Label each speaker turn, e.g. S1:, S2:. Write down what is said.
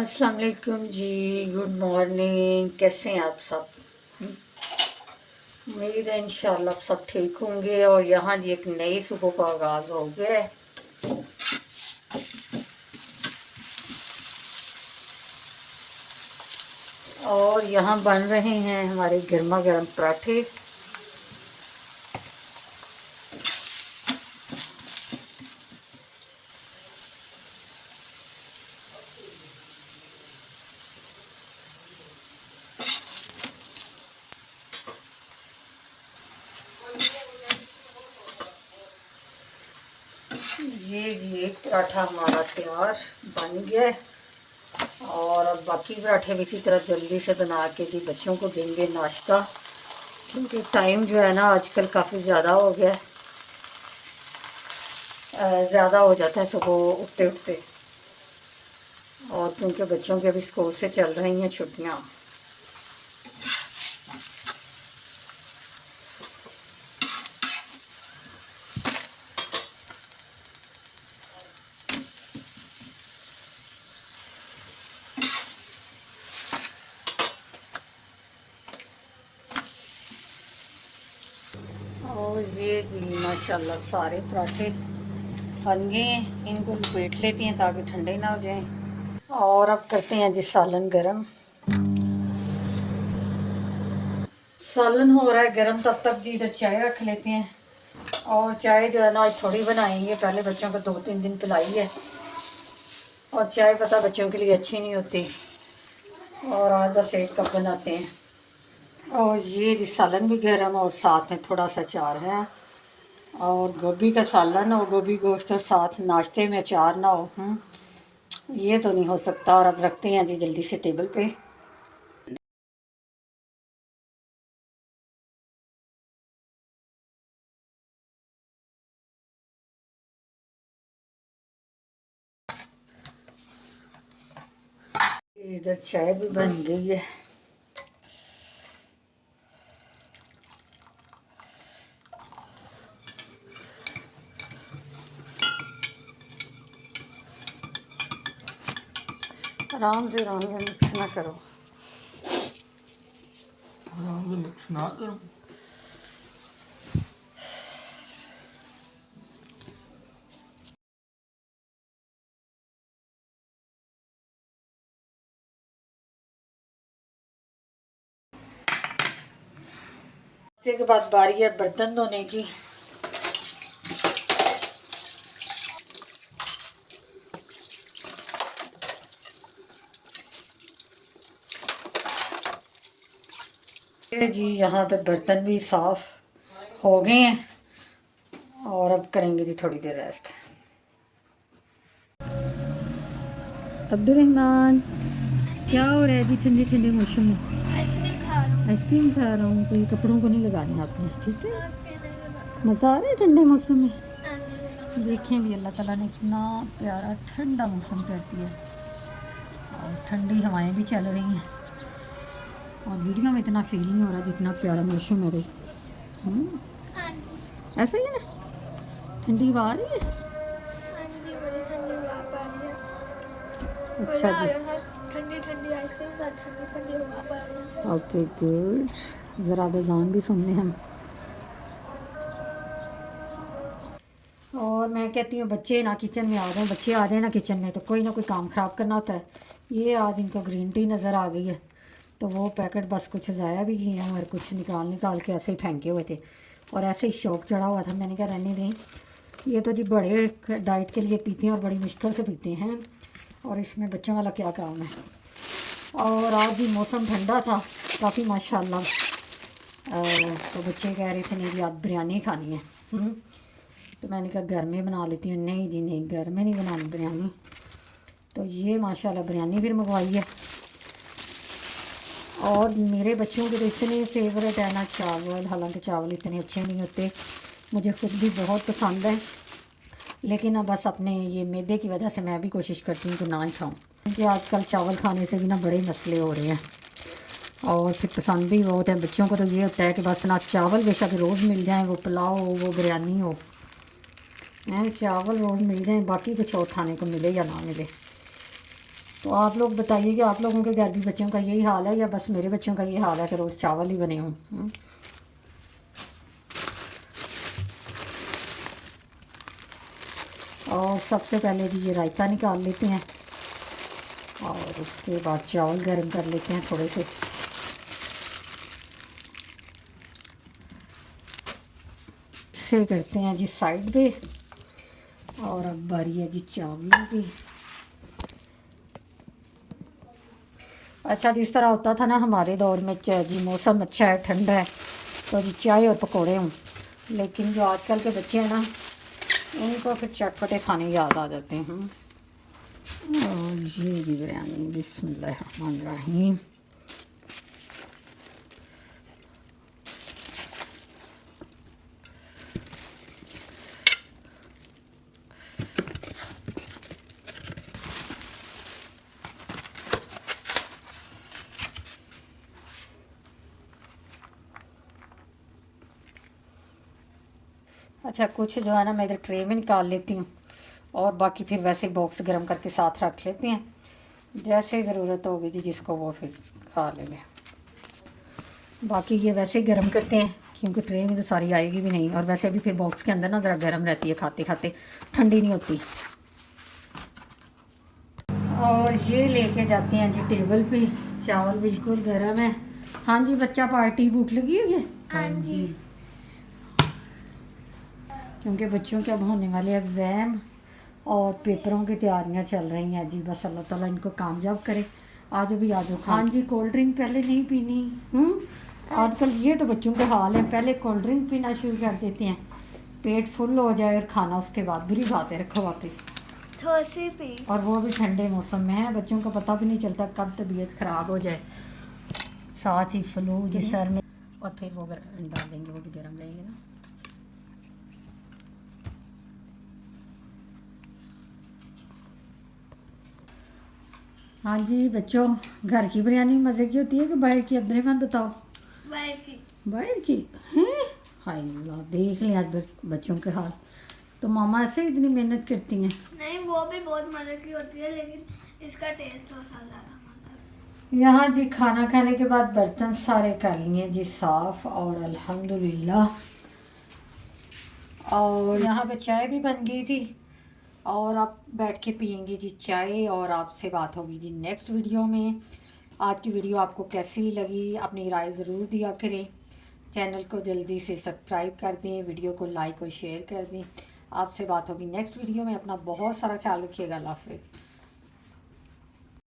S1: अस्सलाम वालेकुम जी। Good morning. कैसे हैं आप सब? उम्मीद है इंशाल्लाह आप सब ठीक होंगे। और यहाँ जी एक नई सुबह का आगाज़ हो गया है। और यहाँ बन रहे हैं हमारे गर्मा गर्म पराठे। ये जी एक पराठा हमारा तैयार बन गया है। और अब बाकी पराठे भी इसी तरह जल्दी से बना के जी बच्चों को देंगे नाश्ता, क्योंकि टाइम जो है ना आजकल काफ़ी ज़्यादा हो गया है, ज़्यादा हो जाता है सुबह उठते उठते। और क्योंकि बच्चों के अभी स्कूल से चल रही हैं छुट्टियाँ। और ये जी माशाल्लाह सारे पराठे बन गए हैं। इनको लपेट लेती हैं ताकि ठंडे ना हो जाएं। और अब करते हैं जी सालन गरम। सालन हो रहा है गरम, तब तक जी इधर चाय रख लेते हैं। और चाय जो है ना आज थोड़ी बनाएंगे, पहले बच्चों को 2-3 दिन पिलाई है। और चाय पता बच्चों के लिए अच्छी नहीं होती, और आज बस एक कप बनाते हैं। और ये जी सालन भी गरम और साथ में थोड़ा सा अचार है। और गोभी का सालन हो, गोभी गोश्त, और साथ नाश्ते में अचार ना हो, ये तो नहीं हो सकता। और अब रखते हैं जी जल्दी से टेबल पे। इधर चाय भी बन गई है। आराम से मिक्स ना करो।
S2: आराम से मिक्स ना करो।
S1: इसके बाद बारी है बर्तन धोने की। ये जी यहाँ पे बर्तन भी साफ हो गए हैं। और अब करेंगे जी थोड़ी देर रेस्ट। अब्दुलरहमान, क्या हो रहा है जी ठंडे ठंडे मौसम में? आइसक्रीम खा रहा हूँ। तो ये कपड़ों को नहीं लगानी आपने, ठीक है? मज़ा आ रहा है ठंडे मौसम में। देखें भी अल्लाह ताला ने इतना प्यारा ठंडा मौसम कर दिया, और ठंडी हवाएं भी चल रही हैं। और वीडियो में इतना फील नहीं हो रहा जितना प्यारा मौसम है। ऐसा ही है ना? ठंडी हवा आ रही है। अच्छा जी,
S3: ठंडी ठंडी आइसक्रीम और ठंडी ठंडी हवा पड़ रही है।
S1: Okay good. ज़रा अज़ान भी सुन लें हम। और मैं कहती हूँ बच्चे ना किचन में आ जाएं, बच्चे आ जाए ना किचन में तो कोई ना कोई काम ख़राब करना होता है। ये आज इनको ग्रीन टी नज़र आ गई है, तो वो पैकेट बस कुछ ज़ाया भी किए हैं और कुछ निकाल निकाल के ऐसे ही फेंके हुए थे। और ऐसे ही शौक चढ़ा हुआ था, मैंने कहा रहने दें। ये तो जी बड़े डाइट के लिए पीते हैं और बड़ी मुश्किल से पीते हैं, और इसमें बच्चों वाला क्या काम है। और आज भी मौसम ठंडा था काफ़ी माशाल्लाह। तो बच्चे कह रहे थे नहीं जी आप बिरयानी खानी है। तो मैंने कहा घर में बना लेती हूँ। नहीं जी नहीं, घर में नहीं बनानी बिरयानी। तो ये माशाल्लाह बिरयानी फिर मंगवाई है। और मेरे बच्चों के तो इतने फेवरेट है ना चावल, हालांकि चावल इतने अच्छे नहीं होते, मुझे खुद भी बहुत पसंद है, लेकिन अब बस अपने ये मैदे की वजह से मैं भी कोशिश करती हूँ कि ना ही खाऊँ, क्योंकि आजकल चावल खाने से भी ना बड़े मसले हो रहे हैं। और फिर पसंद भी बहुत है बच्चों को। तो ये होता है कि बस ना चावल बेशक रोज़ मिल जाए, वो पुलाव हो, वो बिरयानी हो, चावल रोज़ मिल जाए, बाकी कुछ और खाने को मिले या ना मिले। तो आप लोग बताइए कि आप लोगों के घर भी बच्चों का यही हाल है या बस मेरे बच्चों का ये हाल है कि रोज़ चावल ही बने हों। और सबसे पहले जी ये रायता निकाल लेते हैं और उसके बाद चावल गर्म कर लेते हैं थोड़े से। से करते हैं जी साइड पे। और अब बारी है जी चावलों की। अच्छा जिस तरह होता था ना हमारे दौर में जी मौसम अच्छा है ठंडा है तो जी चाय और पकोड़े हों, लेकिन जो आजकल के बच्चे हैं ना उनको फिर चटपटे खाने याद आ जाते हैं। और ये जी बिरयानी बिस्मिल्लाहिर्रहमानिर्रहीम। अच्छा कुछ जो है ना मैं इधर ट्रे में निकाल लेती हूँ और बाकी फिर वैसे बॉक्स गर्म करके साथ रख लेते हैं, जैसे ज़रूरत होगी जी जिसको वो फिर खा लेंगे। बाकी ये वैसे ही गर्म करते हैं क्योंकि ट्रे में तो सारी आएगी भी नहीं, और वैसे भी फिर बॉक्स के अंदर ना ज़रा गर्म रहती है, खाते खाते ठंडी नहीं होती। और ये लेके जाते हैं जी टेबल पे, चावल बिल्कुल गर्म है। हाँ जी बच्चा पार्टी भूख लगी है
S3: हाँ जी।
S1: क्योंकि बच्चों के अब होने वाले एग्ज़ाम और पेपरों की तैयारियां चल रही हैं जी। बस अल्लाह ताला इनको कामयाब करे। आज भी आज हाँ जी कोल्ड ड्रिंक पहले नहीं पीनी। आजकल ये तो बच्चों के हाल है, पहले कोल्ड ड्रिंक पीना शुरू कर देते हैं, पेट फुल हो जाए और खाना उसके बाद बुरी बात है, रखो वापस।
S3: थोड़ी पी।
S1: और वो भी ठंडे मौसम में है, बच्चों को पता भी नहीं चलता कब तबीयत ख़राब हो जाए, साथ ही फ्लू जिस सर में। और फिर वो डाल देंगे, वो भी गर्म लेंगे ना। हाँ जी बच्चों, घर की बिरयानी मज़े की होती है कि बाहर की? अपने मन बताओ। बाहर की हैं? हाय अल्लाह, देख लें आज बच्चों के हाल। तो मामा ऐसे इतनी मेहनत करती हैं?
S3: नहीं वो भी बहुत मज़े की होती है लेकिन इसका टेस्ट बहुत ज़्यादा मज़ा।
S1: यहाँ जी खाना खाने के बाद बर्तन सारे कर लिए जी साफ़ और अल्हम्दुलिल्लाह। और यहाँ पे चाय भी बन गई थी और आप बैठ के पियेंगे जी चाय, और आपसे बात होगी जी नेक्स्ट वीडियो में। आज की वीडियो आपको कैसी लगी अपनी राय ज़रूर दिया करें। चैनल को जल्दी से सब्सक्राइब कर दें, वीडियो को लाइक और शेयर कर दें। आपसे बात होगी नेक्स्ट वीडियो में। अपना बहुत सारा ख्याल रखिएगा। अल्लाह हाफ़िज़।